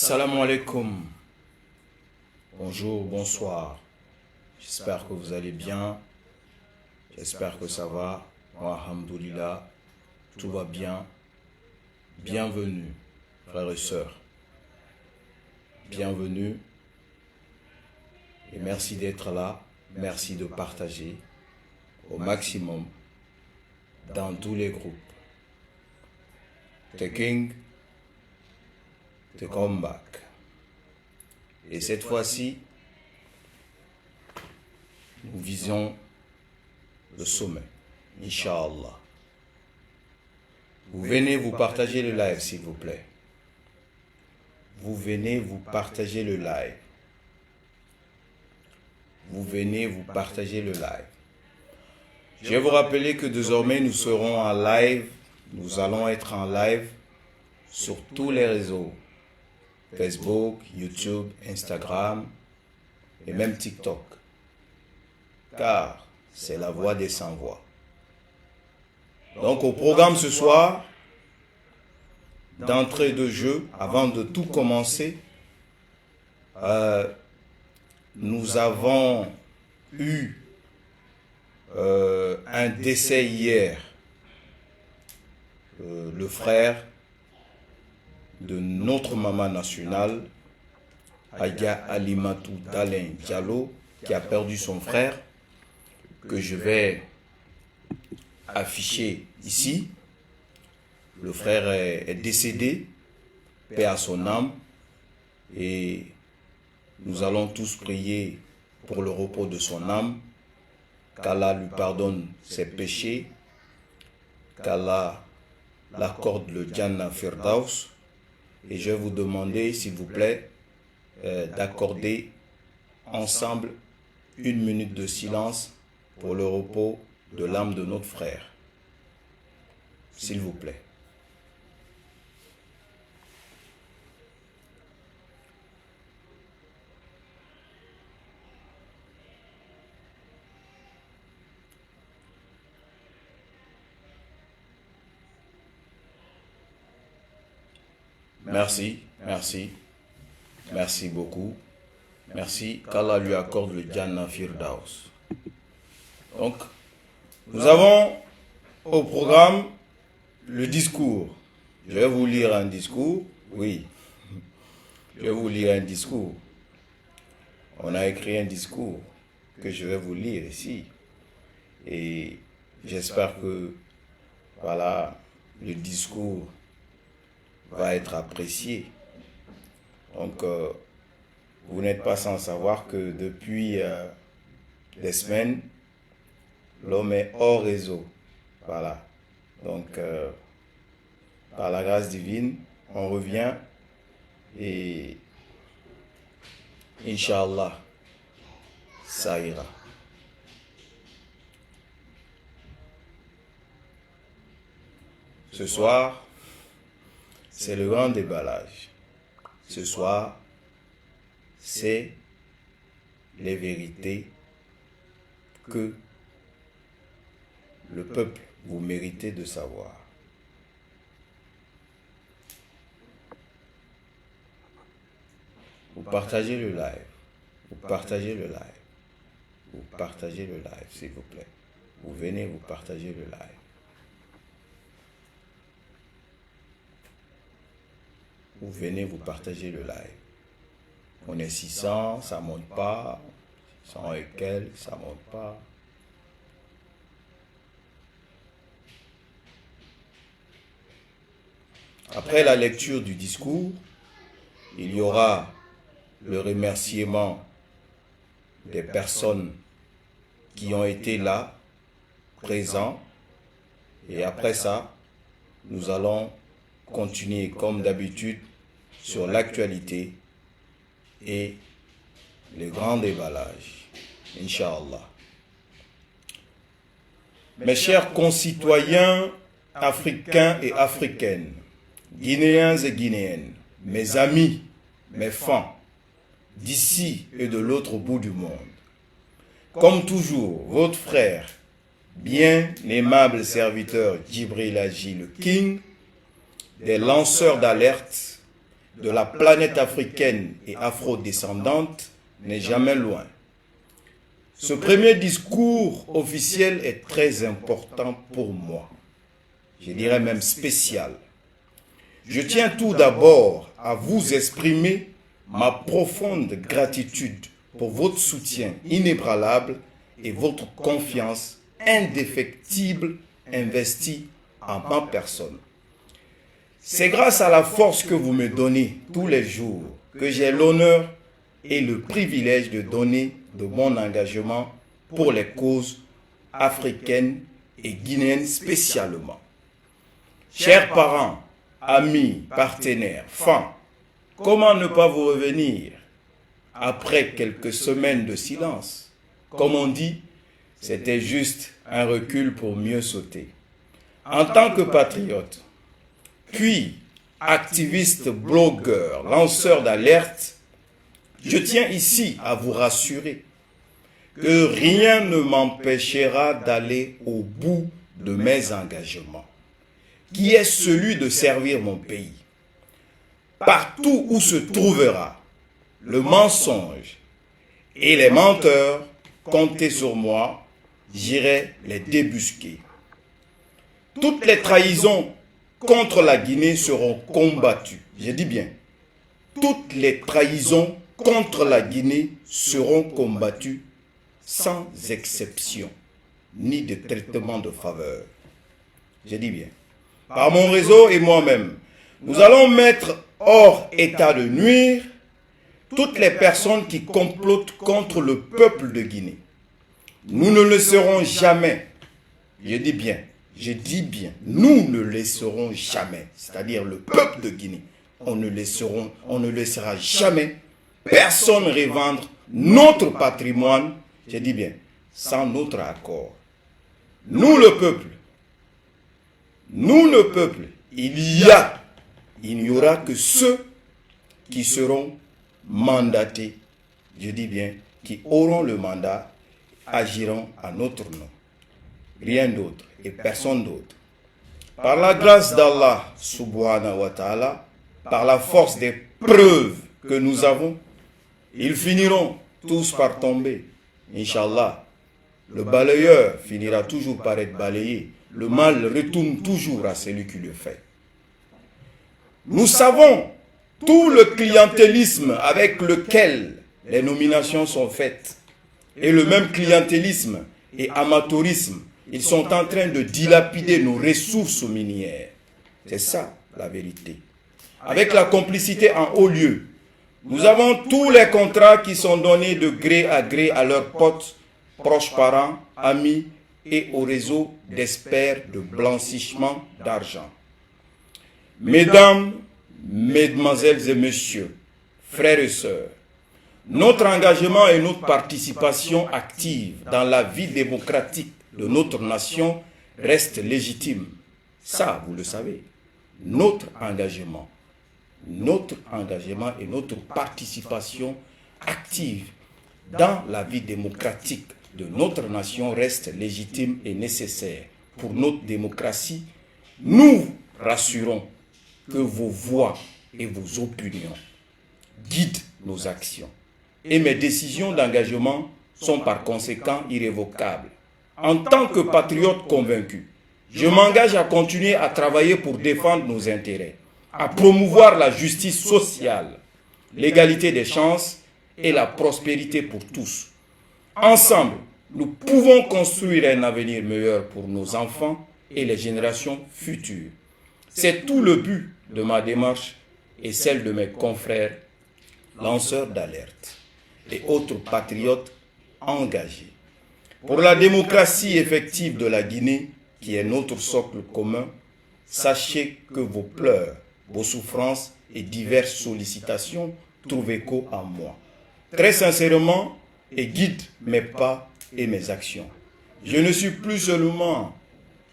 Salam alaikum. Bonjour, bonsoir. J'espère que vous allez bien. J'espère que ça va. Moi, alhamdoulilah, tout va bien. Bienvenue, frères et sœurs. Bienvenue. Et merci d'être là. Merci de partager au maximum dans tous les groupes. The King, The Comeback. Et cette fois-ci, nous visons le sommet, Inch'Allah. Vous venez vous partager le live, s'il vous plaît. Vous venez vous partager le live. Vous venez vous partager le live. Je vais vous rappeler que désormais nous serons en live. Nous allons être en live sur tous les réseaux. Facebook, YouTube, Instagram et même TikTok. Car c'est la voix des sans-voix. Donc au programme ce soir, d'entrée de jeu, avant de tout commencer, nous avons eu un décès hier. Le frère de notre maman nationale, Aya Alimatou Dalen Diallo, qui a perdu son frère, que je vais afficher ici. Le frère est décédé, paix à son âme, et nous allons tous prier pour le repos de son âme, qu'Allah lui pardonne ses péchés, qu'Allah l'accorde le Jannah Firdaus. Et je vais vous demander, s'il vous plaît, d'accorder ensemble 1 minute de silence pour le repos de l'âme de notre frère. S'il vous plaît. Merci, merci, merci beaucoup. Merci, qu'Allah lui accorde le Jannah Firdaus. Donc, nous avons au programme le discours. Je vais vous lire un discours, oui. Je vais vous lire un discours. On a écrit un discours que je vais vous lire ici. Et j'espère que, voilà, le discours va être apprécié. Donc, vous n'êtes pas sans savoir que depuis des semaines, l'homme est hors réseau. Voilà. Donc, par la grâce divine, on revient et Inch'Allah, ça ira. Ce soir, c'est le grand déballage. Ce soir, c'est les vérités que le peuple vous méritez de savoir. Vous partagez le live. Vous partagez le live. Vous partagez le live, s'il vous plaît. Vous venez vous partager le live. Vous venez vous partager le live. On est 600, ça ne monte pas. 100 et quelques, ça ne monte pas. Après la lecture du discours, il y aura le remerciement des personnes qui ont été là, présents. Et après ça, nous allons continuer comme d'habitude sur l'actualité et les grands déballages, Inch'Allah. Mes chers concitoyens africains et africaines, Guinéens et Guinéennes, mes amis, mes fans, d'ici et de l'autre bout du monde, comme toujours, votre frère, bien aimable serviteur Djibril Aji le King, des lanceurs d'alerte de la planète africaine et afro-descendante n'est jamais loin. Ce premier discours officiel est très important pour moi. Je dirais même spécial. Je tiens tout d'abord à vous exprimer ma profonde gratitude pour votre soutien inébranlable et votre confiance indéfectible investie en ma personne. C'est grâce à la force que vous me donnez tous les jours que j'ai l'honneur et le privilège de donner de mon engagement pour les causes africaines et guinéennes spécialement. Chers parents, amis, partenaires, fans, comment ne pas vous revenir après quelques semaines de silence? Comme on dit, c'était juste un recul pour mieux sauter. En tant que patriote, puis activiste, blogueur, lanceur d'alerte, je tiens ici à vous rassurer que rien ne m'empêchera d'aller au bout de mes engagements, qui est celui de servir mon pays. Partout où se trouvera le mensonge et les menteurs, comptez sur moi, j'irai les débusquer. Toutes les trahisons contre la Guinée seront combattues. Je dis bien, toutes les trahisons contre la Guinée seront combattues sans exception, ni de traitement de faveur. Je dis bien, par mon réseau et moi-même, nous allons mettre hors état de nuire toutes les personnes qui complotent contre le peuple de Guinée. Nous ne le serons jamais. Je dis bien, nous ne laisserons jamais, c'est-à-dire le peuple de Guinée, on ne laissera jamais personne revendre notre patrimoine, je dis bien, sans notre accord. Nous le peuple, il n'y aura que ceux qui seront mandatés, je dis bien, qui auront le mandat, agiront à notre nom. Rien d'autre et personne d'autre. Par la grâce d'Allah subhanahu wa ta'ala, par la force des preuves que nous avons, ils finiront tous par tomber. Inch'Allah, le balayeur finira toujours par être balayé. Le mal retourne toujours à celui qui le fait. Nous savons tout le clientélisme avec lequel les nominations sont faites. Et le même clientélisme et amateurisme, ils sont en train de dilapider nos ressources minières. C'est ça la vérité. Avec la complicité en haut lieu, nous avons tous les contrats qui sont donnés de gré à leurs potes, proches parents, amis et au réseau d'experts de blanchissement d'argent. Mesdames, mesdemoiselles et messieurs, frères et sœurs, notre engagement et notre participation active dans la vie démocratique de notre nation restent légitimes. Ça, vous le savez. Notre engagement et notre participation active dans la vie démocratique de notre nation restent légitimes et nécessaires pour notre démocratie. Nous rassurons que vos voix et vos opinions guident nos actions. Et mes décisions d'engagement sont par conséquent irrévocables. En tant que patriote convaincu, je m'engage à continuer à travailler pour défendre nos intérêts, à promouvoir la justice sociale, l'égalité des chances et la prospérité pour tous. Ensemble, nous pouvons construire un avenir meilleur pour nos enfants et les générations futures. C'est tout le but de ma démarche et celle de mes confrères lanceurs d'alerte et autres patriotes engagés. Pour la démocratie effective de la Guinée, qui est notre socle commun, sachez que vos pleurs, vos souffrances et diverses sollicitations trouvent écho en moi. Très sincèrement, et guide mes pas et mes actions. Je ne suis plus seulement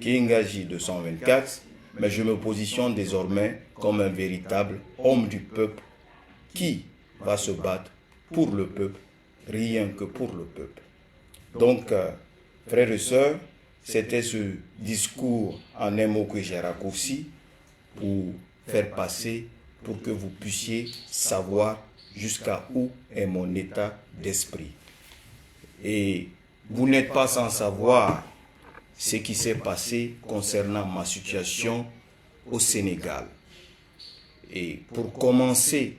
Kingaji 224, mais je me positionne désormais comme un véritable homme du peuple qui va se battre pour le peuple, rien que pour le peuple. Donc, frères et sœurs, c'était ce discours en un mot que j'ai raccourci pour faire passer pour que vous puissiez savoir jusqu'à où est mon état d'esprit. Et vous n'êtes pas sans savoir ce qui s'est passé concernant ma situation au Sénégal. Et pour commencer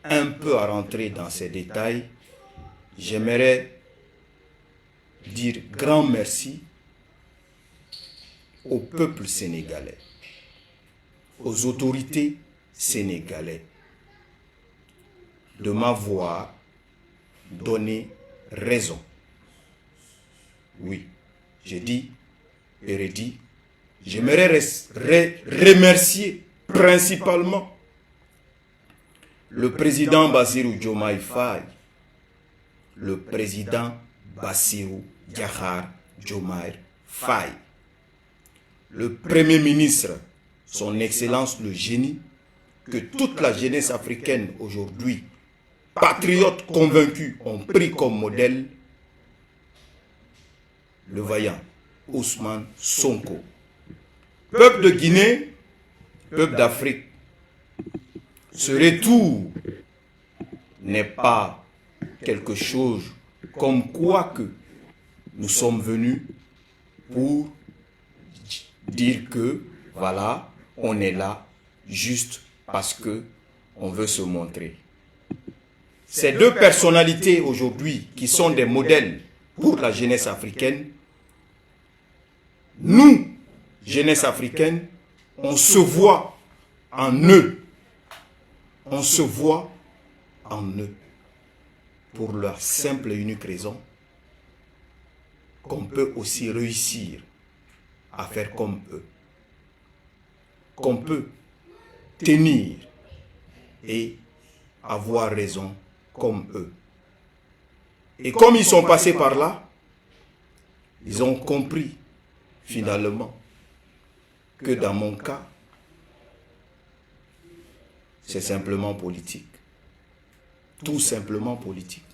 un peu à rentrer dans ces détails, j'aimerais dire grand merci au peuple sénégalais, aux autorités sénégalaises de m'avoir donné raison. Oui, j'ai dit et redit, j'aimerais remercier principalement le président Bassirou Diomaye Faye, le président Bassirou Diomaye Faye, le premier ministre, son excellence le génie, que toute la jeunesse africaine aujourd'hui, patriotes convaincus, ont pris comme modèle, le vaillant Ousmane Sonko. Peuple de Guinée, peuple d'Afrique, ce retour n'est pas quelque chose comme quoi que nous sommes venus pour dire que voilà, on est là juste parce que on veut se montrer. Ces deux personnalités aujourd'hui qui sont des modèles pour la jeunesse africaine, nous, jeunesse africaine, on se voit en eux. On se voit en eux pour leur simple et unique raison qu'on peut aussi réussir à faire comme eux, qu'on peut tenir et avoir raison comme eux. Et comme ils sont passés par là, ils ont compris finalement que dans mon cas, c'est simplement politique. Tout simplement politique.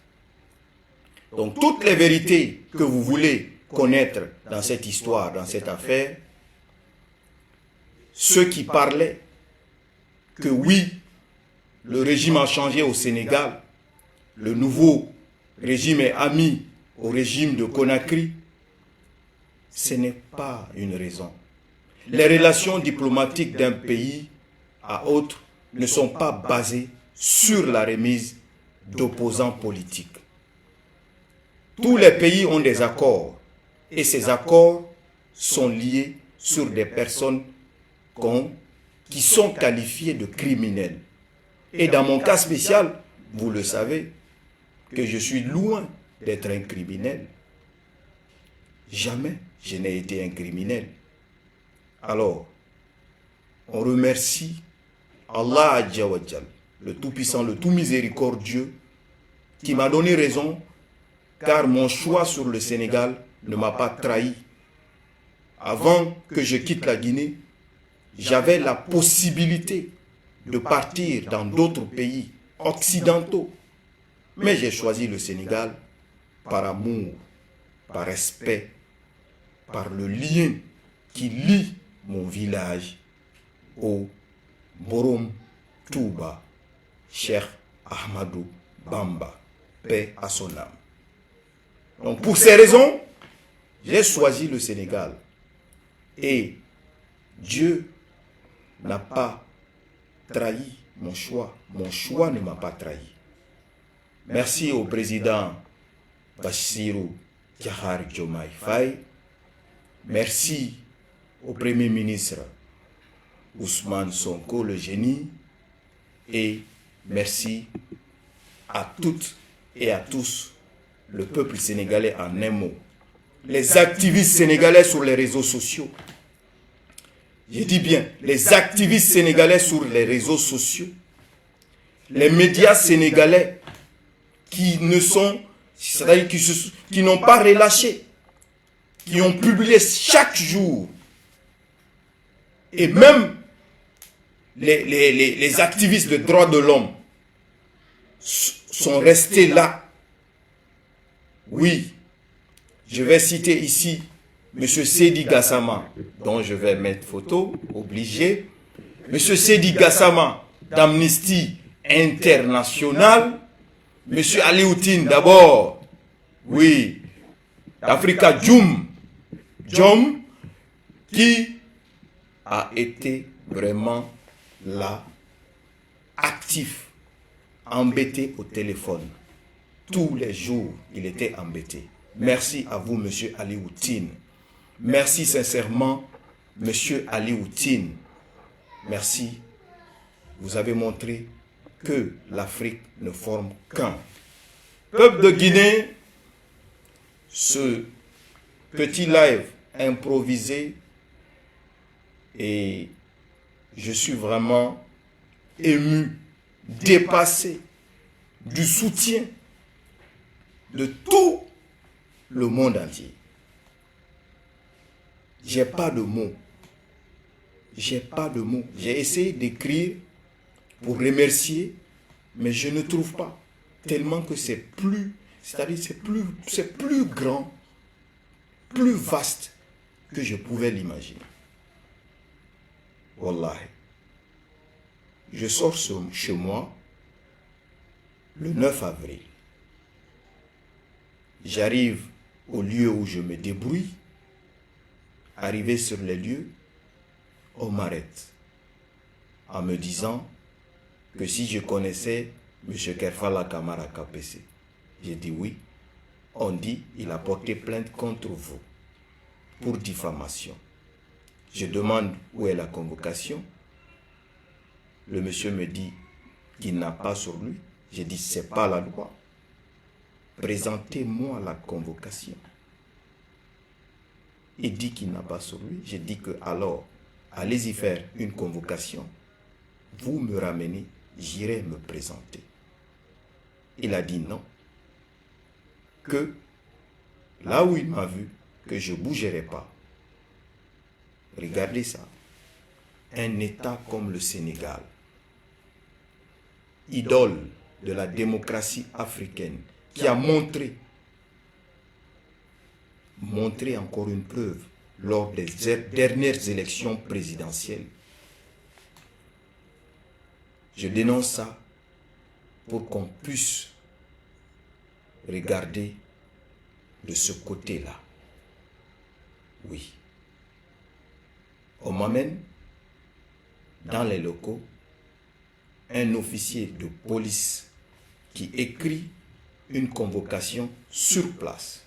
Donc toutes les vérités que vous voulez connaître dans cette histoire, dans cette affaire, ceux qui parlaient que oui, le régime a changé au Sénégal, le nouveau régime est ami au régime de Conakry, ce n'est pas une raison. Les relations diplomatiques d'un pays à autre ne sont pas basées sur la remise d'opposants politiques. Tous les pays ont des accords et ces accords sont liés sur des personnes qui sont qualifiées de criminels. Et dans mon cas spécial, vous le savez, que je suis loin d'être un criminel. Jamais je n'ai été un criminel. Alors, on remercie Allah Adjawajal, le Tout-Puissant, le Tout-Miséricordieux, qui m'a donné raison, car mon choix sur le Sénégal ne m'a pas trahi. Avant que je quitte la Guinée, j'avais la possibilité de partir dans d'autres pays occidentaux. Mais j'ai choisi le Sénégal par amour, par respect, par le lien qui lie mon village au Borom Touba, Cheikh Ahmadou Bamba, paix à son âme. Donc pour ces raisons, j'ai choisi le Sénégal. Et Dieu n'a pas trahi mon choix. Mon choix ne m'a pas trahi. Merci au président Bassirou Diomaye Faye. Merci au premier ministre Ousmane Sonko, le génie. Et merci à toutes et à tous, le peuple sénégalais en un mot. Les activistes sénégalais sur les réseaux sociaux. Je dis bien, les activistes sénégalais sur les réseaux sociaux. Les médias sénégalais qui ne sont, c'est-à-dire qui n'ont pas relâché, qui ont publié chaque jour. Et même les activistes de droits de l'homme sont restés là. Oui, je vais citer ici M. Seydi Gassama, dont je vais mettre photo, obligé. M. Seydi Gassama, d'Amnesty International, M. Alioune d'abord, oui, d'Africa Jom, qui a été vraiment là, actif, embêté au téléphone. Tous les jours, il était embêté. Merci à vous, M. Alioune. Merci sincèrement, M. Alioune. Merci. Vous avez montré que l'Afrique ne forme qu'un. Peuple de Guinée, ce petit live improvisé, et je suis vraiment ému, dépassé du soutien de tout le monde entier. J'ai pas de mots. J'ai pas de mots. J'ai essayé d'écrire pour remercier, mais je ne trouve pas. Tellement que c'est plus, c'est-à-dire c'est plus grand, plus vaste que je pouvais l'imaginer. Wallahi. Je sors chez moi le 9 avril. J'arrive au lieu où je me débrouille. Arrivé sur les lieux, on m'arrête en me disant que si je connaissais M. Kerfala Kamara KPC. J'ai dit oui. On dit il a porté plainte contre vous pour diffamation. Je demande où est la convocation. Le monsieur me dit qu'il n'a pas sur lui. J'ai dit c'est pas la loi. Présentez-moi la convocation. Il dit qu'il n'a pas sur lui. J'ai dit que alors, allez-y faire une convocation. Vous me ramenez, j'irai me présenter. Il a dit non. Que là où il m'a vu, que je ne bougerai pas. Regardez ça. Un État comme le Sénégal, idole de la démocratie africaine, qui a montré encore une preuve lors des dernières élections présidentielles. Je dénonce ça pour qu'on puisse regarder de ce côté-là. Oui. On m'amène dans les locaux un officier de police qui écrit une convocation sur place.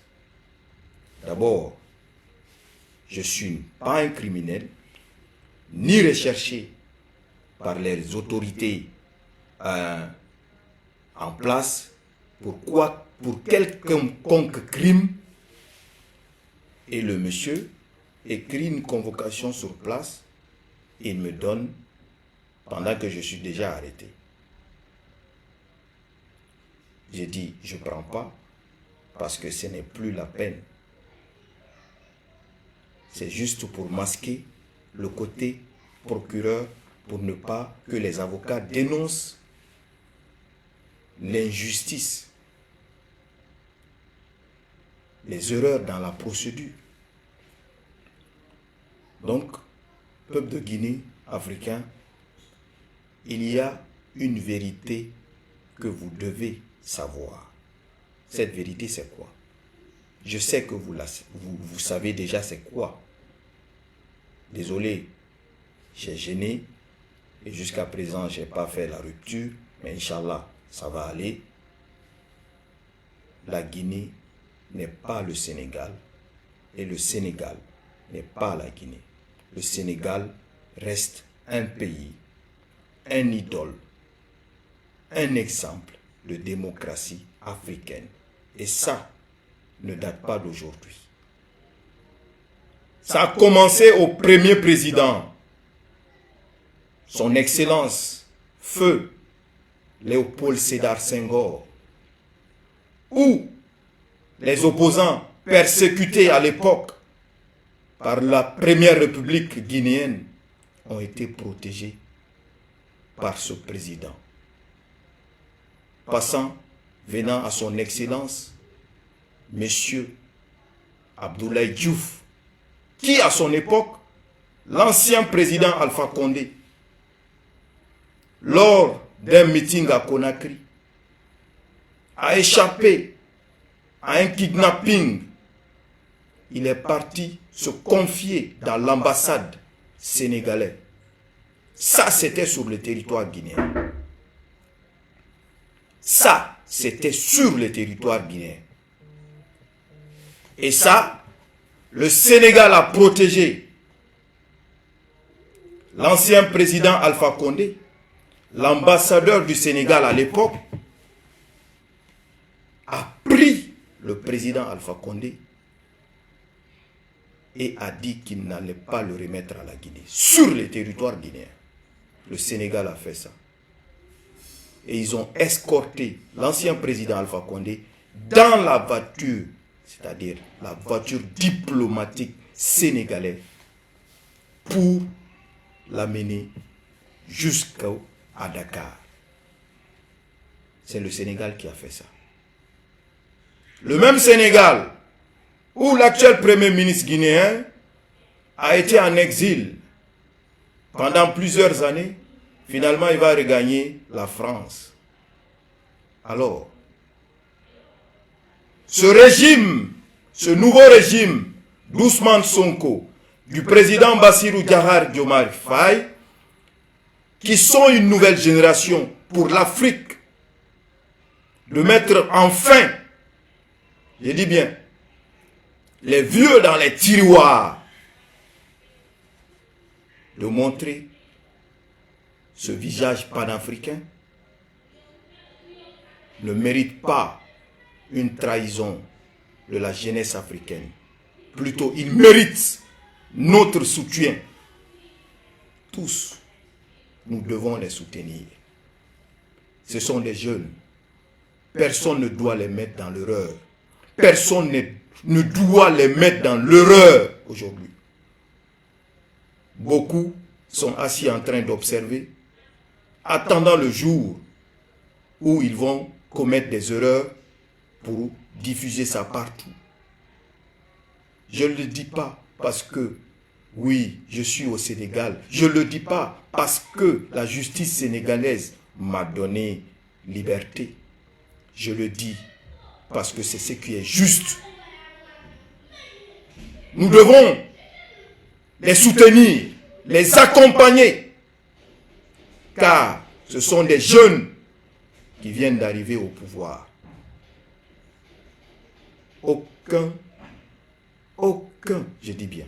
D'abord, je ne suis pas un criminel, ni recherché par les autorités en place pour quelconque crime. Et le monsieur écrit une convocation sur place et il me donne pendant que je suis déjà arrêté. J'ai dit, je ne prends pas parce que ce n'est plus la peine. C'est juste pour masquer le côté procureur, pour ne pas que les avocats dénoncent l'injustice, les erreurs dans la procédure. Donc, peuple de Guinée, africain, il y a une vérité que vous devez savoir. Cette vérité, c'est quoi? Je sais que vous savez déjà c'est quoi. Désolé, j'ai gêné et jusqu'à présent, je n'ai pas fait la rupture, mais Inch'Allah, ça va aller. La Guinée n'est pas le Sénégal et le Sénégal n'est pas la Guinée. Le Sénégal reste un pays, un idole, un exemple de démocratie africaine. Et ça ne date pas d'aujourd'hui. Ça a commencé au premier président, son Excellence, Feu Léopold Sédar Senghor, où les opposants persécutés à l'époque par la Première République guinéenne ont été protégés par ce président. Venant à son Excellence, Monsieur Abdoulaye Diouf, qui à son époque, l'ancien président Alpha Condé, lors d'un meeting à Conakry, a échappé à un kidnapping. Il est parti se confier dans l'ambassade sénégalaise. Ça, c'était sur le territoire guinéen. Ça, c'était sur le territoire guinéen. Et ça, le Sénégal a protégé l'ancien président Alpha Condé, l'ambassadeur du Sénégal à l'époque, a pris le président Alpha Condé et a dit qu'il n'allait pas le remettre à la Guinée, sur le territoire guinéen. Le Sénégal a fait ça. Et ils ont escorté l'ancien président Alpha Condé dans la voiture, c'est-à-dire la voiture diplomatique sénégalaise, pour l'amener jusqu'à Dakar. C'est le Sénégal qui a fait ça. Le même Sénégal où l'actuel premier ministre guinéen a été en exil pendant plusieurs années, finalement il va regagner la France. Alors, ce régime, ce nouveau régime d'Ousmane Sonko, du président Bassirou Diomaye Faye, qui sont une nouvelle génération pour l'Afrique, de mettre enfin, je dis bien, les vieux dans les tiroirs, de montrer ce visage panafricain, ne mérite pas une trahison de la jeunesse africaine. Plutôt, il mérite notre soutien. Tous, nous devons les soutenir. Ce sont des jeunes. Personne ne doit les mettre dans l'erreur. Personne ne doit les mettre dans l'erreur aujourd'hui. Beaucoup sont assis en train d'observer, attendant le jour où ils vont commettre des erreurs pour diffuser ça partout. Je ne le dis pas parce que, oui, je suis au Sénégal. Je ne le dis pas parce que la justice sénégalaise m'a donné liberté. Je le dis parce que c'est ce qui est juste. Nous devons les soutenir, les accompagner, car ce sont des jeunes qui viennent d'arriver au pouvoir. Je dis bien,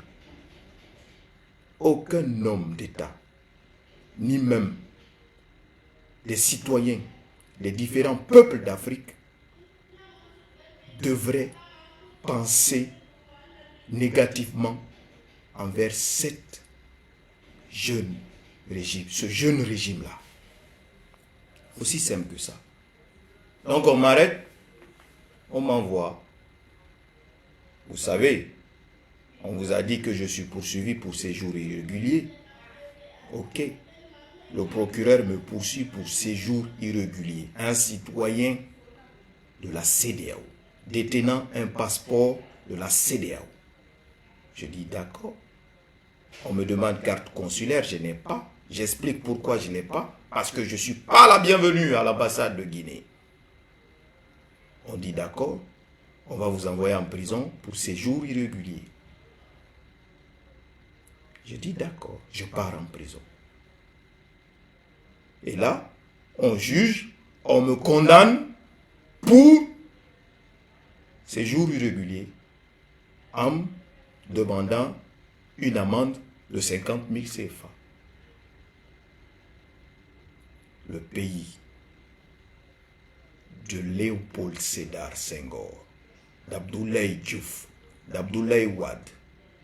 aucun homme d'État, ni même des citoyens des différents peuples d'Afrique devrait penser négativement envers ce jeune régime-là. Aussi simple que ça. Donc on m'arrête, on m'envoie. Vous savez, on vous a dit que je suis poursuivi pour séjour irrégulier. Ok. Le procureur me poursuit pour séjour irrégulier. Un citoyen de la CEDEAO, détenant un passeport de la CEDEAO. Je dis d'accord. On me demande carte consulaire, je n'ai pas. J'explique pourquoi je n'ai pas. Parce que je ne suis pas la bienvenue à l'ambassade de Guinée. On dit d'accord. On va vous envoyer en prison pour séjour irrégulier. Je dis d'accord, je pars en prison. Et là, on juge, on me condamne pour séjour irrégulier en me demandant une amende de 50 000 CFA. Le pays de Léopold Sédar Senghor, d'Abdoulaye Diouf, d'Abdoulaye Wade,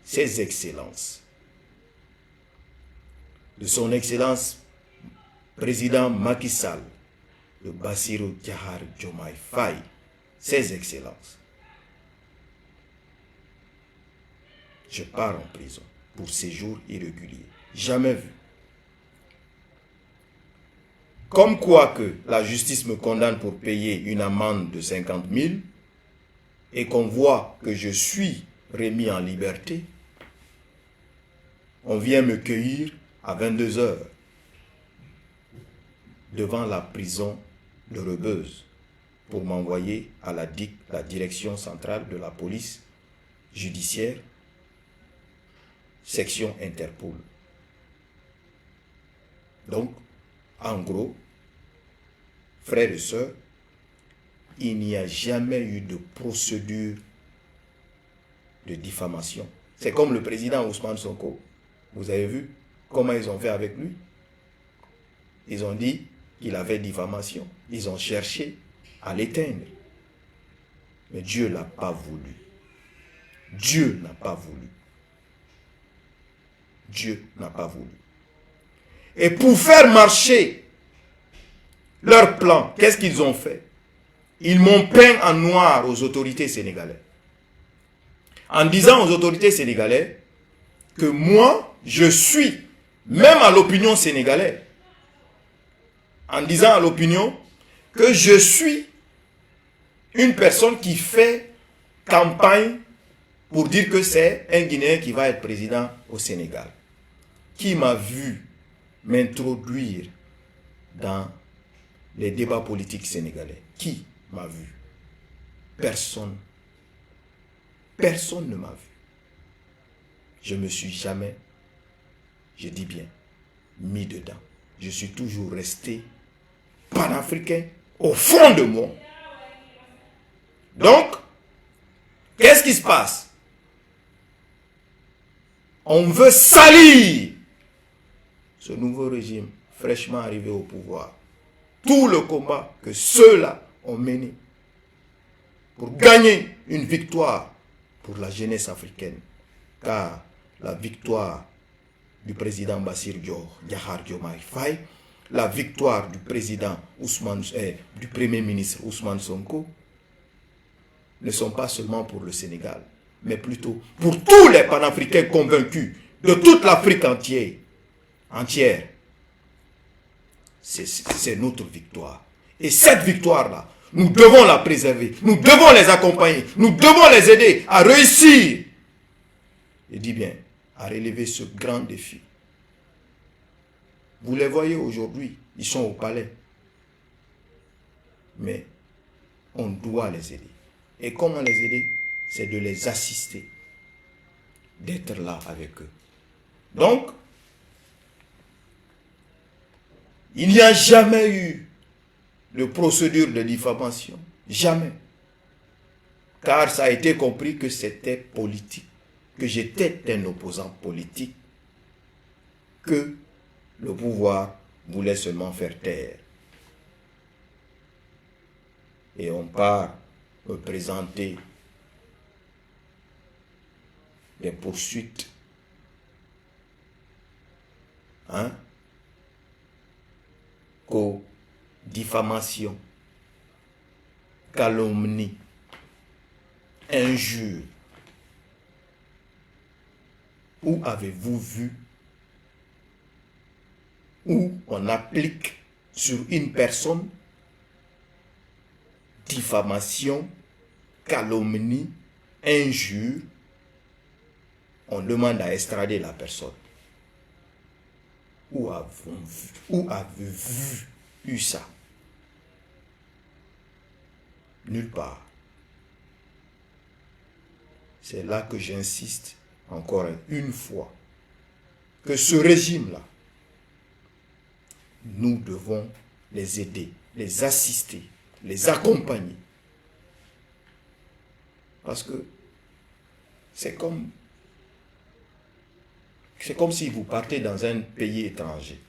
ses excellences, de son excellence président Macky Sall, de Bassirou Diomaye Faye, ses excellences. Je pars en prison pour séjour irrégulier. Jamais vu. Comme quoi que la justice me condamne pour payer une amende de 50 000 et qu'on voit que je suis remis en liberté, on vient me cueillir à 22 heures. devant la prison de Rebeuze pour m'envoyer à la DIC, la direction centrale de la police judiciaire, section Interpol. Donc, en gros, frères et sœurs, il n'y a jamais eu de procédure de diffamation. C'est comme le président Ousmane Sonko. Vous avez vu comment ils ont fait avec lui? Ils ont dit qu'il avait diffamation. Ils ont cherché à l'éteindre. Mais Dieu n'a pas voulu. Dieu n'a pas voulu. Dieu n'a pas voulu. Et pour faire marcher leur plan, qu'est-ce qu'ils ont fait? Ils m'ont peint en noir aux autorités sénégalaises. En disant aux autorités sénégalaises que moi, je suis, même à l'opinion sénégalaise, en disant à l'opinion que je suis une personne qui fait campagne pour dire que c'est un Guinéen qui va être président au Sénégal. Qui m'a vu m'introduire dans les débats politiques sénégalais? Qui m'a vu? Personne. Personne ne m'a vu. Je ne me suis jamais, je dis bien, mis dedans. Je suis toujours resté panafricain au fond de moi. Donc, qu'est-ce qui se passe? On veut salir ce nouveau régime fraîchement arrivé au pouvoir. Tout le combat que ceux-là ont mené pour gagner une victoire pour la jeunesse africaine. Car la victoire du président Bassir Diakhar Diomaye Faye, la victoire du président du premier ministre Ousmane Sonko ne sont pas seulement pour le Sénégal, mais plutôt pour tous les panafricains convaincus de toute l'Afrique entière. C'est notre victoire. Et cette victoire-là, nous devons la préserver, nous devons les accompagner, nous devons les aider à réussir. Je dis bien, à relever ce grand défi. Vous les voyez aujourd'hui, ils sont au palais. Mais on doit les aider. Et comment les aider? C'est de les assister, d'être là avec eux. Donc, il n'y a jamais eu de procédure de diffamation. Jamais. Car ça a été compris que c'était politique, que j'étais un opposant politique, que le pouvoir voulait seulement faire taire. Et on part me présenter des poursuites. Diffamation, calomnie, injure. Où avez-vous vu où on applique sur une personne diffamation, calomnie, injure, on demande à extrader la personne? Où avez-vous vu ça? Nulle part. C'est là que j'insiste encore une fois que ce régime-là, nous devons les aider, les assister, les accompagner. Parce que c'est comme si vous partez dans un pays étranger.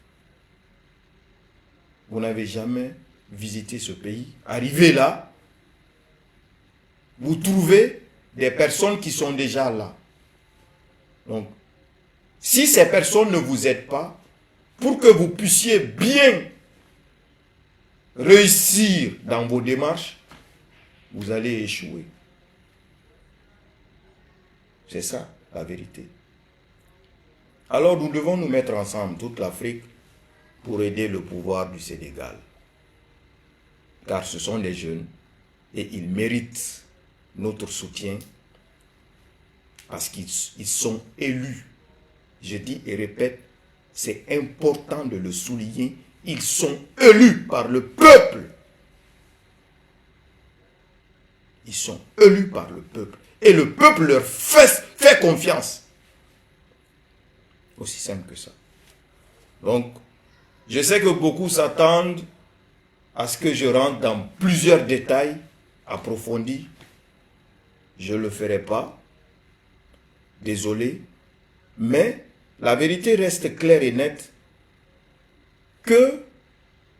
Vous n'avez jamais visité ce pays. Arrivé là, vous trouvez des personnes qui sont déjà là. Donc, si ces personnes ne vous aident pas, pour que vous puissiez bien réussir dans vos démarches, vous allez échouer. C'est ça, la vérité. Alors nous devons nous mettre ensemble, toute l'Afrique, pour aider le pouvoir du Sénégal. Car ce sont des jeunes et ils méritent notre soutien parce qu'ils sont élus. Je dis et répète, c'est important de le souligner, Ils sont élus par le peuple. Ils sont élus par le peuple. Et le peuple leur fait confiance. Aussi simple que ça. Donc, je sais que beaucoup s'attendent à ce que je rentre dans plusieurs détails approfondis. Je ne le ferai pas. Désolé. Mais la vérité reste claire et nette que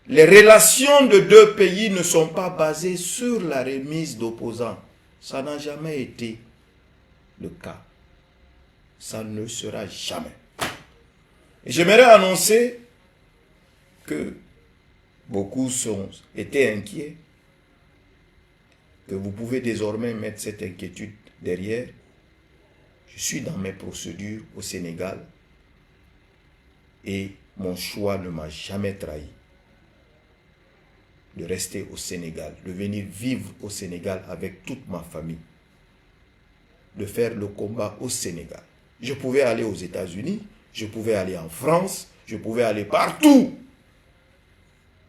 les relations de deux pays ne sont pas basées sur la remise d'opposants. Ça n'a jamais été le cas. Ça ne sera jamais. Et j'aimerais annoncer que beaucoup étaient inquiets, que vous pouvez désormais mettre cette inquiétude derrière. Je suis dans mes procédures au Sénégal et mon choix ne m'a jamais trahi de rester au Sénégal, de venir vivre au Sénégal avec toute ma famille, de faire le combat au Sénégal. Je pouvais aller aux États-Unis, je pouvais aller en France, je pouvais aller partout.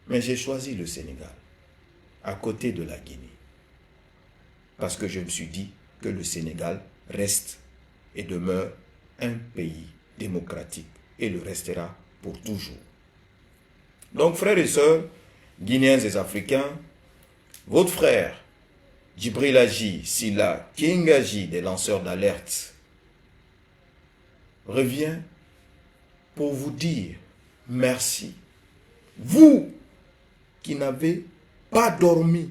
Mais j'ai choisi le Sénégal, à côté de la Guinée. Parce que je me suis dit que le Sénégal reste et demeure un pays démocratique et le restera pour toujours. Donc, frères et sœurs, Guinéens et Africains, votre frère, Djibril Aji, Silla, King Aji, des lanceurs d'alerte, revient pour vous dire merci. Vous qui n'avez pas dormi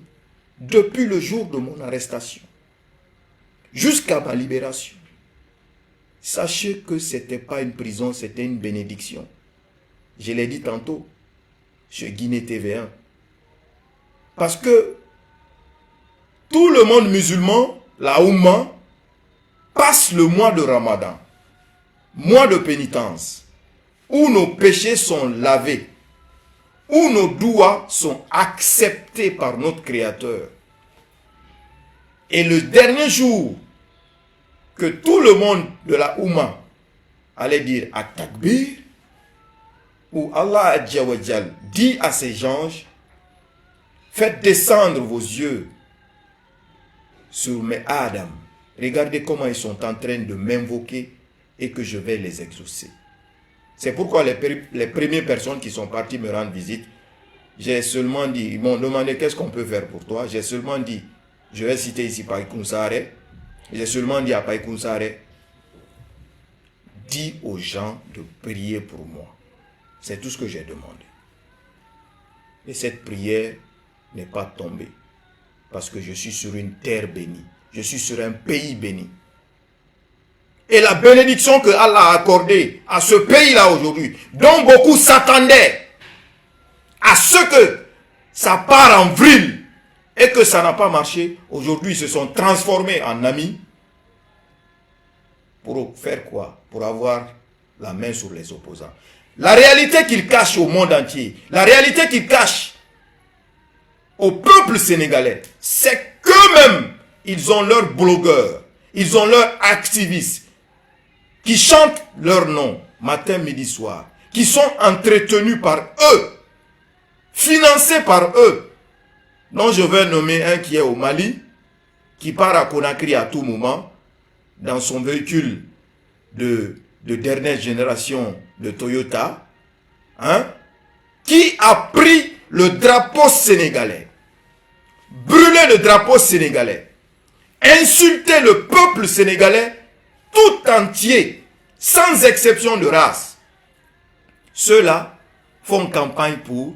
depuis le jour de mon arrestation jusqu'à ma libération, sachez que ce n'était pas une prison, c'était une bénédiction. Je l'ai dit tantôt sur Guinée TV1. Parce que tout le monde musulman, la Oumma, passe le mois de Ramadan, mois de pénitence, où nos péchés sont lavés, où nos douas sont acceptés par notre Créateur. Et le dernier jour que tout le monde de la Oumma allait dire à Takbir, où Allah Adjawajal dit à ses anges, faites descendre vos yeux sur mes Adam. Regardez comment ils sont en train de m'invoquer et que je vais les exaucer. C'est pourquoi les premières personnes qui sont parties me rendre visite, j'ai seulement dit, ils m'ont demandé qu'est-ce qu'on peut faire pour toi. J'ai seulement dit, je vais citer ici Païkounsare. J'ai seulement dit à Païkounsare, dis aux gens de prier pour moi. C'est tout ce que j'ai demandé. Et cette prière n'est pas tombée. Parce que je suis sur une terre bénie. Je suis sur un pays béni. Et la bénédiction que Allah a accordée à ce pays-là aujourd'hui, dont beaucoup s'attendaient à ce que ça part en vrille et que ça n'a pas marché, aujourd'hui ils se sont transformés en amis. Pour faire quoi? Pour avoir la main sur les opposants. La réalité qu'ils cachent au monde entier, la réalité qu'ils cachent au peuple sénégalais, c'est qu'eux-mêmes, ils ont leurs blogueurs, ils ont leurs activistes, qui chantent leur nom, matin, midi, soir, qui sont entretenus par eux, financés par eux, dont je vais nommer un qui est au Mali, qui part à Conakry à tout moment, dans son véhicule de dernière génération de Toyota, qui a pris le drapeau sénégalais, brûlé le drapeau sénégalais, insulté le peuple sénégalais tout entier, sans exception de race. Ceux-là font campagne pour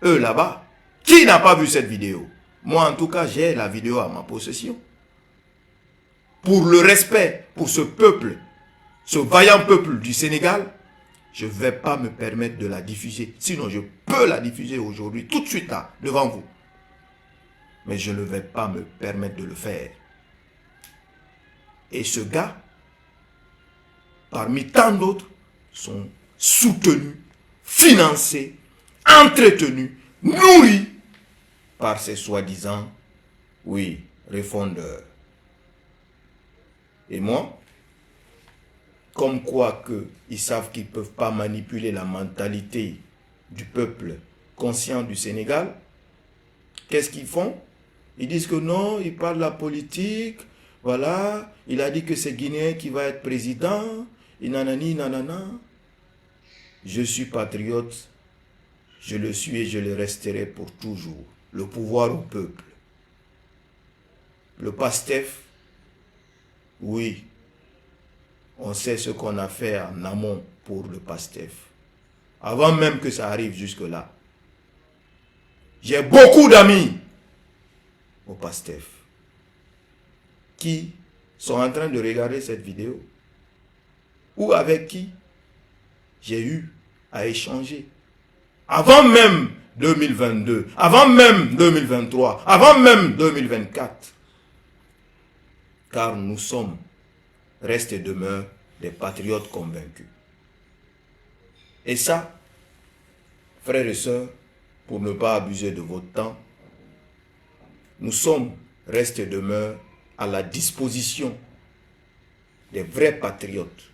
eux là-bas. Qui n'a pas vu cette vidéo? Moi, en tout cas, j'ai la vidéo à ma possession. Pour le respect pour ce peuple, ce vaillant peuple du Sénégal, je ne vais pas me permettre de la diffuser. Sinon, je peux la diffuser aujourd'hui, tout de suite là, devant vous. Mais je ne vais pas me permettre de le faire. Et ce gars, parmi tant d'autres, sont soutenus, financés, entretenus, nourris par ces soi-disant, oui, refondeurs. Et moi, comme quoi qu'ils savent qu'ils ne peuvent pas manipuler la mentalité du peuple conscient du Sénégal, qu'est-ce qu'ils font? Ils disent que non, ils parlent de la politique, voilà, il a dit que c'est Guinéen qui va être président, et nanani, nanana. Je suis patriote, je le suis et je le resterai pour toujours. Le pouvoir au peuple. Le PASTEF, oui, on sait ce qu'on a fait en amont pour le PASTEF. Avant même que ça arrive jusque-là. J'ai beaucoup d'amis au PASTEF qui sont en train de regarder cette vidéo ou avec qui j'ai eu à échanger avant même 2022, avant même 2023, avant même 2024. Car nous sommes, restent et demeurent, des patriotes convaincus. Et ça, frères et sœurs, pour ne pas abuser de votre temps, nous sommes, restent et demeurent, à la disposition des vrais patriotes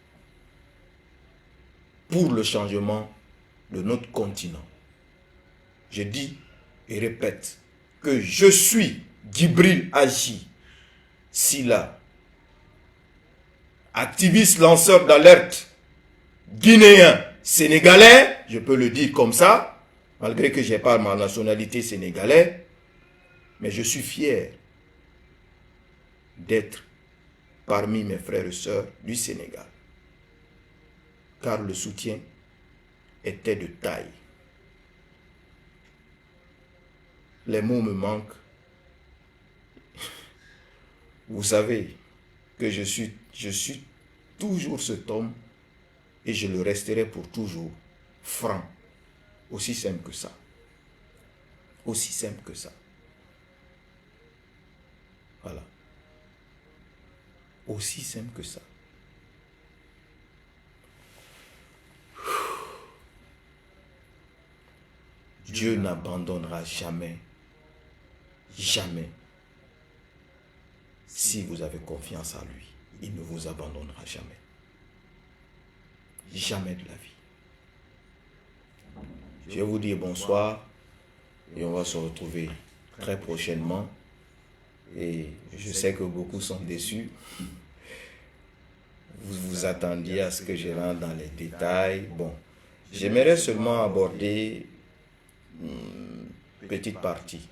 pour le changement de notre continent. Je dis et répète que je suis Djibril Aji Sila, activiste lanceur d'alerte guinéen, sénégalais, je peux le dire comme ça, malgré que je n'ai pas ma nationalité sénégalaise, mais je suis fier d'être parmi mes frères et sœurs du Sénégal, car le soutien était de taille. Les mots me manquent. Vous savez que je suis toujours cet homme et je le resterai pour toujours franc. Aussi simple que ça. Aussi simple que ça. Voilà. Aussi simple que ça. Dieu n'abandonnera jamais, jamais. Si vous avez confiance en lui, il ne vous abandonnera jamais. Jamais de la vie. Je vais vous dire bonsoir et on va se retrouver très prochainement. Et je sais que beaucoup sont déçus. Vous vous attendiez à ce que je rentre dans les détails. Bon, j'aimerais seulement aborder une petite partie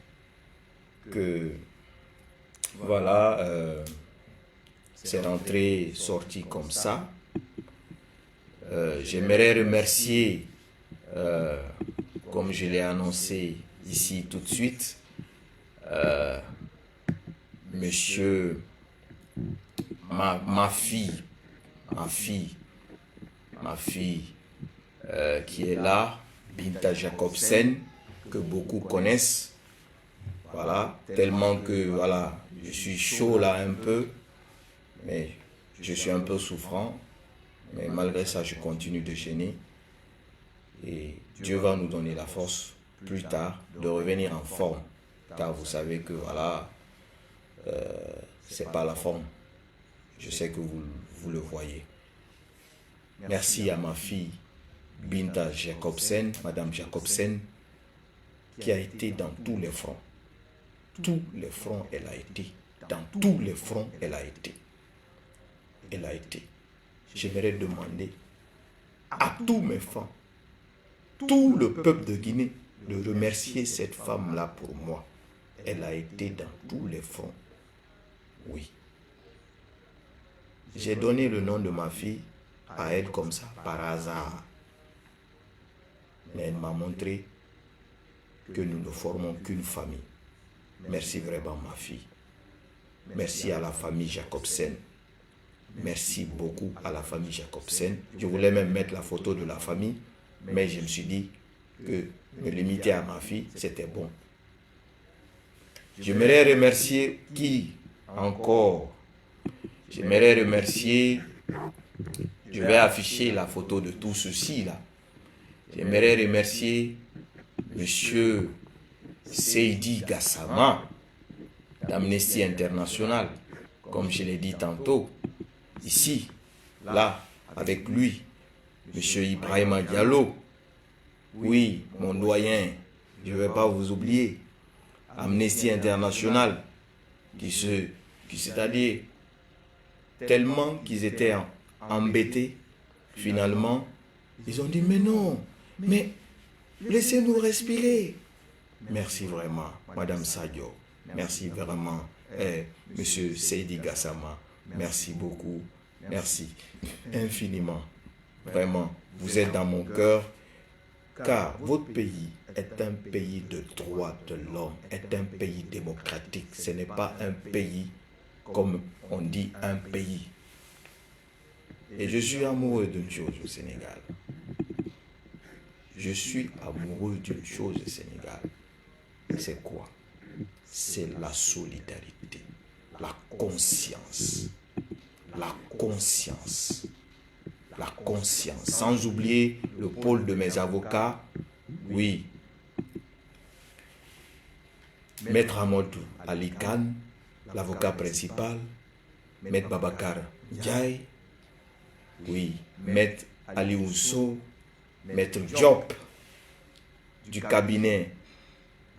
que voilà, c'est rentré, sorti comme ça. J'aimerais remercier, comme je l'ai annoncé ici tout de suite, monsieur, ma fille qui est là, Binta Jacobsen, que beaucoup connaissent. Voilà, tellement que voilà, je suis chaud là un peu, mais je suis un peu souffrant. Mais malgré ça, je continue de gêner. Et Dieu va nous donner la force plus tard de revenir en forme. Car vous savez que voilà, c'est pas la forme. Je sais que vous le voyez. Merci à ma fille Binta Jacobsen, Madame Jacobsen, qui a été dans tous les fronts. Tous les fronts, elle a été. Dans tous les fronts, elle a été. Elle a été. J'aimerais demander à tous mes fans, tout le peuple de Guinée, de remercier cette femme-là pour moi. Elle a été dans tous les fronts. Oui. J'ai donné le nom de ma fille à elle comme ça, par hasard. Mais elle m'a montré que nous ne formons qu'une famille. Merci vraiment ma fille. Merci à la famille Jacobsen. Merci beaucoup à la famille Jacobsen. Je voulais même mettre la photo de la famille, mais je me suis dit que me limiter à ma fille, c'était bon. J'aimerais remercier qui encore? J'aimerais remercier, je vais afficher la photo de tout ceci là. J'aimerais remercier Monsieur Seydi Gassama d'Amnesty International, comme je l'ai dit tantôt. Ici, là, avec lui, M. Ibrahima Diallo, Oui, mon doyen, je ne vais pas vous oublier. Amnesty International, c'est-à-dire tellement qu'ils étaient embêtés, finalement, ils ont dit, mais non, mais laissez-nous respirer. Merci vraiment, Madame Sadio. Merci vraiment, Monsieur Seydi Gassama. Merci beaucoup. Merci infiniment. Vraiment, vous êtes dans mon cœur, car votre pays est un pays de droits de l'homme, est un pays démocratique. Ce n'est pas un pays, comme on dit, un pays. Et je suis amoureux d'une chose au Sénégal. Je suis amoureux d'une chose au Sénégal. C'est quoi? C'est la solidarité, la conscience, la conscience, la conscience. Sans oublier le pôle de mes avocats, oui. Maître Amadou Ali Khan, l'avocat principal, Maître Babacar Ndiaye, oui, Maître Ali Ousso, Maître Diop, du cabinet,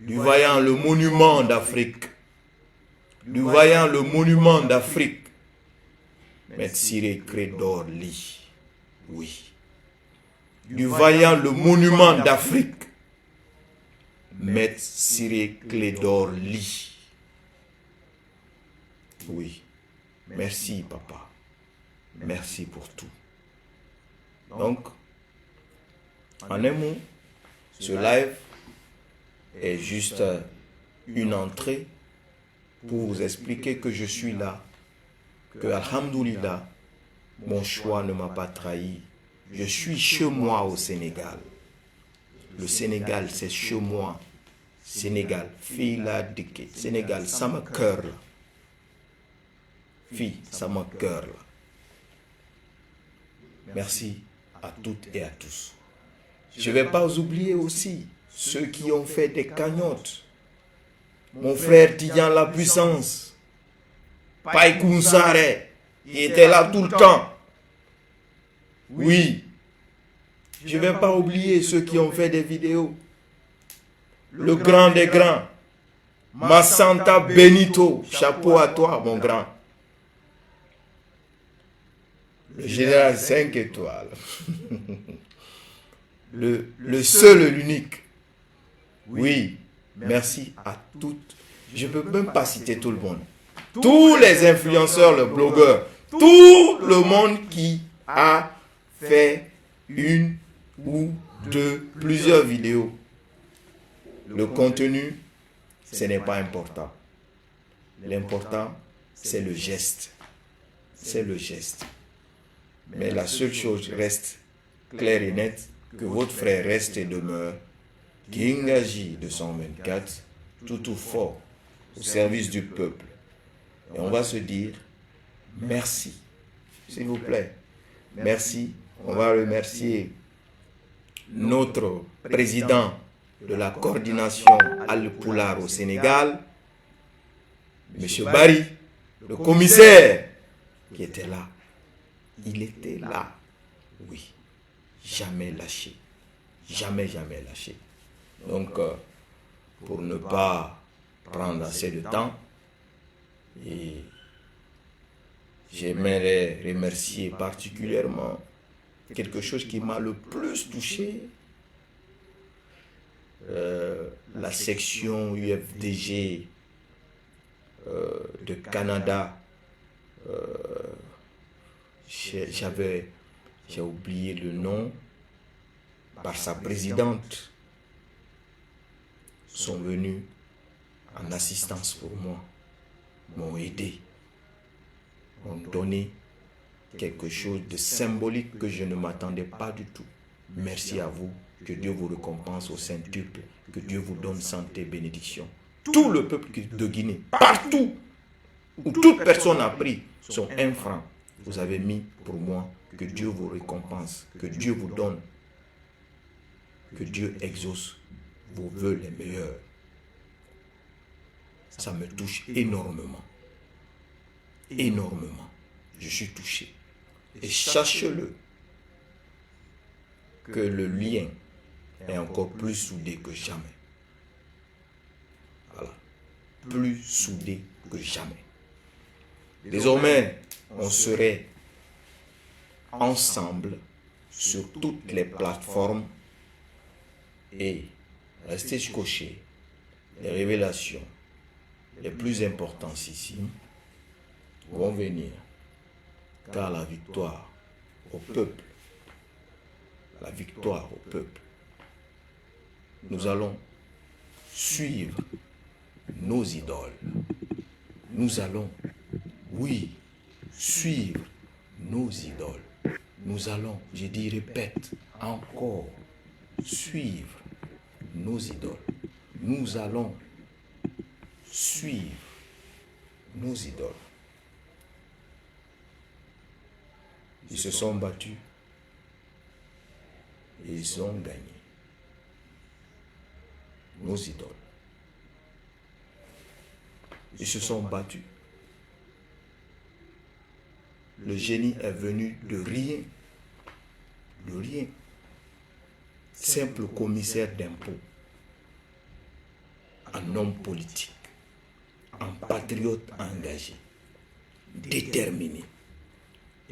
du vaillant le monument d'Afrique, du vaillant le monument d'Afrique, Maître Ciré Clédor Ly, oui, du vaillant le monument d'Afrique, Maître Ciré Clédor Ly, oui, merci papa, merci pour tout. Donc, en un mot, ce live est juste une entrée pour vous expliquer que je suis là, que alhamdoulilah, mon choix ne m'a pas trahi. Je suis chez moi au Sénégal. Le Sénégal, c'est chez moi. Sénégal, fille la dike. Sénégal, ça me cœur là. Fille, ça me cœur là. Merci à toutes et à tous. Je ne vais pas vous oublier aussi ceux qui ont fait des cagnottes. Mon frère Tidian La Puissance, Paï Kounsare, il était là tout le temps. Oui, je ne vais pas oublier ceux qui ont fait des vidéos. Le grand des grands, Massanta Benito, chapeau à toi mon grand. Le général 5 étoiles. Le seul et l'unique. Oui, merci à toutes. Je ne peux même pas citer tout le monde. Tous les influenceurs, les blogueurs, tout le monde qui a fait une ou deux, plusieurs vidéos. Le contenu, ce n'est pas important. L'important, c'est le geste. C'est le geste. Mais la seule chose reste claire et nette, que votre frère reste et demeure Kingaji 224, tout fort, au service du peuple. Et on va se dire merci, s'il vous plaît. Merci. On va remercier notre président de la coordination Al-Poular au Sénégal, M. Barry, le commissaire, qui était là. Il était là, oui, jamais lâché, jamais lâché. Donc, pour ne pas prendre assez de temps, et j'aimerais remercier particulièrement quelque chose qui m'a le plus touché, la section UFDG de Canada. J'ai oublié le nom, par sa présidente, sont venus en assistance pour moi, m'ont aidé, m'ont donné quelque chose de symbolique que je ne m'attendais pas du tout. Merci à vous, que Dieu vous récompense au centuple, que Dieu vous donne santé et bénédiction. Tout le peuple de Guinée, partout où toute personne a pris son 1 franc, vous avez mis pour moi, que Dieu vous récompense, que Dieu vous donne, que Dieu exauce vos vœux les meilleurs. Ça me touche énormément. Énormément. Je suis touché. Et sachez-le, que le lien est encore plus soudée que jamais. Voilà. Plus soudée que jamais. Désormais, on serait ensemble sur toutes les plateformes et restez scotchés. Les révélations les plus importantes ici vont venir, car la victoire au peuple, la victoire au peuple, nous allons suivre nos idoles. Nous allons, oui, suivre nos idoles. Nous allons, je dis, répète, encore, suivre nos idoles. Nous allons suivre nos idoles. Ils se sont battus et ils ont gagné. Nos idoles. Ils se sont battus. Le génie est venu de rien. De rien. Simple commissaire d'impôts. Un homme politique. Un patriote engagé. Déterminé.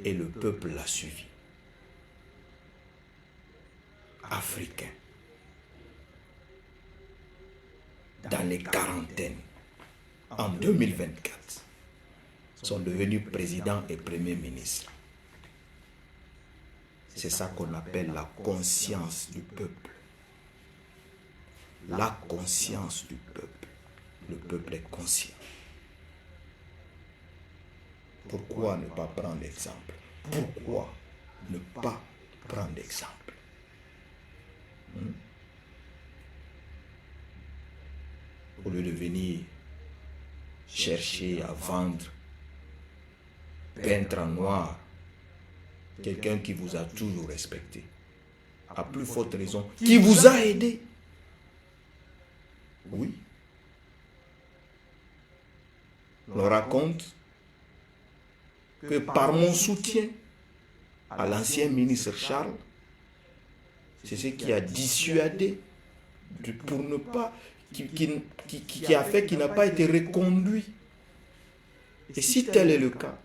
Et le peuple l'a suivi. Africains. Dans les quarantaines. En 2024. Sont devenus présidents et premiers ministres. C'est ça qu'on appelle la conscience du peuple. La conscience du peuple. Le peuple est conscient. Pourquoi ne pas prendre l'exemple? Pourquoi ne pas prendre l'exemple? Au lieu de venir chercher à vendre, peintre en noir, quelqu'un qui vous a toujours respecté, à plus forte raison, qui vous a aidé. Oui. On raconte que par mon soutien à l'ancien ministre Charles, c'est ce qui a dissuadé pour ne pas, qui a fait qu'il n'a pas été reconduit. Et si tel est le cas,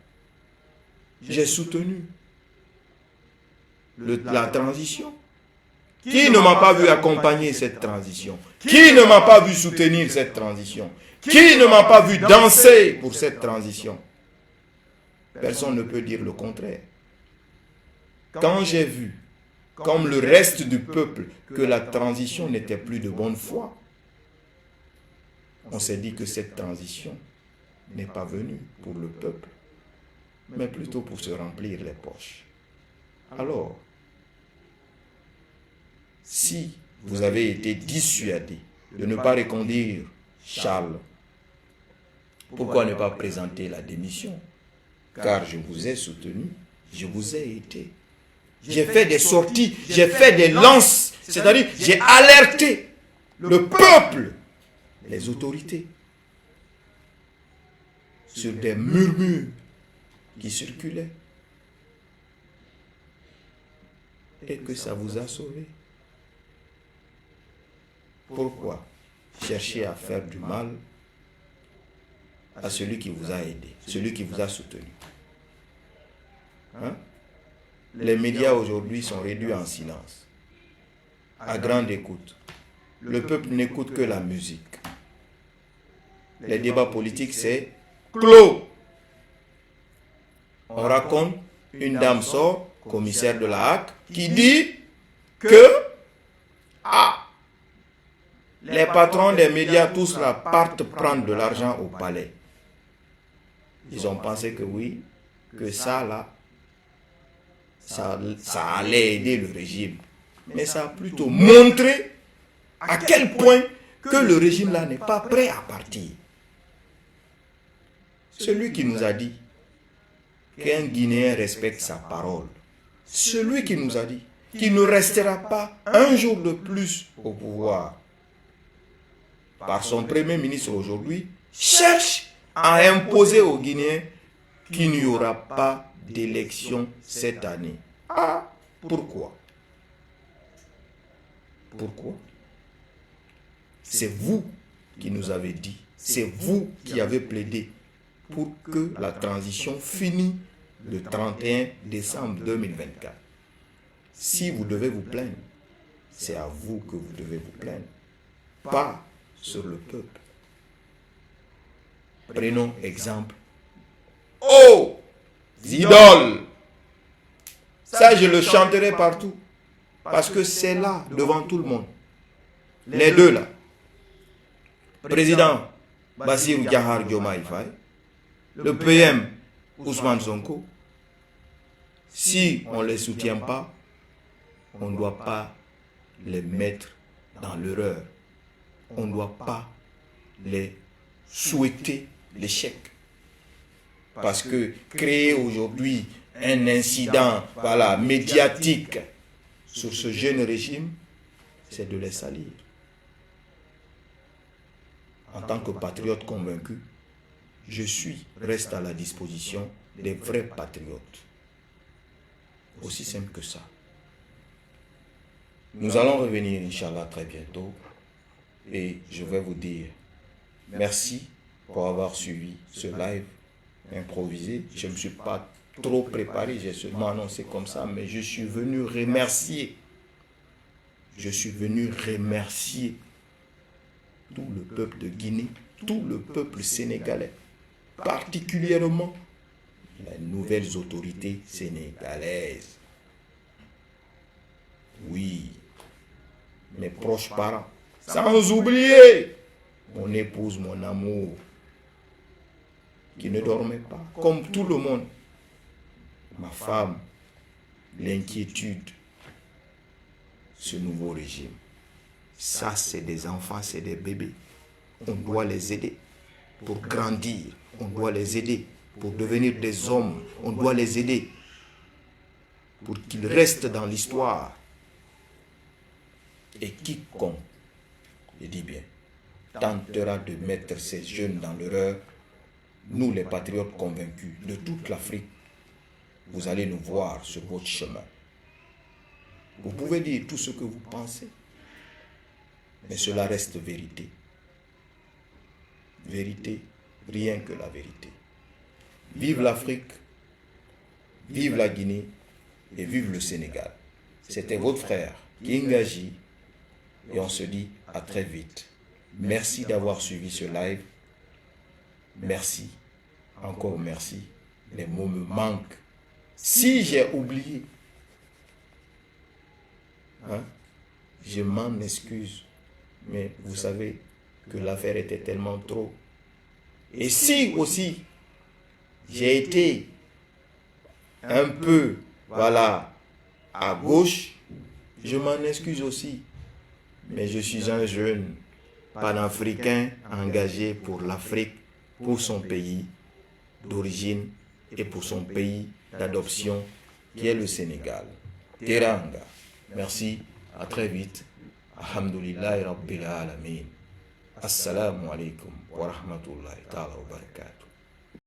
j'ai soutenu la transition. Qui ne m'a pas vu accompagner cette transition? Qui ne m'a pas vu soutenir cette transition? Qui ne m'a pas vu danser pour cette transition? Personne ne peut dire le contraire. Quand j'ai vu, comme le reste du peuple, que la transition n'était plus de bonne foi, on s'est dit que cette transition n'est pas venue pour le peuple, mais plutôt pour se remplir les poches. Alors, si vous avez été dissuadé de ne pas reconduire Charles, pourquoi ne pas présenter la démission? Car je vous ai soutenu, je vous ai aidé. J'ai fait des sorties, j'ai fait des lances, c'est-à-dire j'ai alerté le peuple, les autorités, sur des murmures qui circulaient. Et que ça vous a sauvé. Pourquoi chercher à faire du mal à celui qui vous a aidé, celui qui vous a soutenu? Les médias aujourd'hui sont réduits en silence, à grande écoute. Le peuple n'écoute que la musique. Les débats politiques, c'est clos. On raconte, une dame sort, commissaire de la HAC, qui dit que les patrons des médias, tous là, partent prendre de l'argent au palais. Ils ont pensé que oui, que ça là, ça allait aider le régime. Mais ça a plutôt montré à quel point que le régime là n'est pas prêt à partir. Celui qui nous a dit qu'un Guinéen respecte sa parole, celui qui nous a dit qu'il ne restera pas un jour de plus au pouvoir, par son premier ministre aujourd'hui, cherche à imposer aux Guinéens qu'il n'y aura pas d'élection cette année. Pourquoi? Pourquoi? C'est vous qui nous avez dit, c'est vous qui avez plaidé pour que la transition finisse le 31 décembre 2024. Si vous devez vous plaindre, c'est à vous que vous devez vous plaindre, pas sur le peuple. Prenons exemple. Oh, idoles! Ça, je le chanterai partout. Parce que c'est là, devant tout le monde. Les deux là. Président Bassirou Diomaye Diomaye Faye, le PM Ousmane Sonko. Si on ne les soutient pas, on ne doit pas les mettre dans l'erreur. On ne doit pas les souhaiter l'échec. Parce que créer aujourd'hui un incident médiatique sur ce jeune régime, c'est de les salir. En tant que patriote convaincu, reste à la disposition des vrais patriotes. Aussi simple que ça. Nous allons revenir, Inch'Allah, très bientôt. Et je vais vous dire merci pour avoir suivi ce live improvisé. Je ne me suis pas trop préparé, j'ai seulement annoncé comme ça, mais je suis venu remercier. Je suis venu remercier tout le peuple de Guinée, tout le peuple sénégalais, particulièrement les nouvelles autorités sénégalaises. Oui, mes proches parents, sans oublier mon épouse, mon amour, qui ne dormait pas, comme tout le monde. Ma femme, l'inquiétude, ce nouveau régime. Ça, c'est des enfants, c'est des bébés. On doit les aider pour grandir. On doit les aider pour devenir des hommes. On doit les aider pour qu'ils restent dans l'histoire. Et quiconque, je dis bien, tentera de mettre ces jeunes dans l'erreur, nous les patriotes convaincus de toute l'Afrique, vous allez nous voir sur votre chemin. Vous pouvez dire tout ce que vous pensez, mais cela reste vérité. Vérité, rien que la vérité. Vive l'Afrique, vive la Guinée et vive le Sénégal. C'était votre frère Kingaji et on se dit à très vite. Merci d'avoir suivi ce live. Merci, encore merci. Les mots me manquent. Si j'ai oublié, je m'en excuse. Mais vous savez que l'affaire était tellement trop. Et si aussi j'ai été un peu, à gauche, je m'en excuse aussi. Mais je suis un jeune panafricain engagé pour l'Afrique, pour son pays d'origine et pour son pays d'adoption qui est le Sénégal. Teranga. Merci, à très vite. Alhamdulillahi Rabbil Alamin. Assalamu alaikum wa rahmatullahi ta'ala wa barakatuh.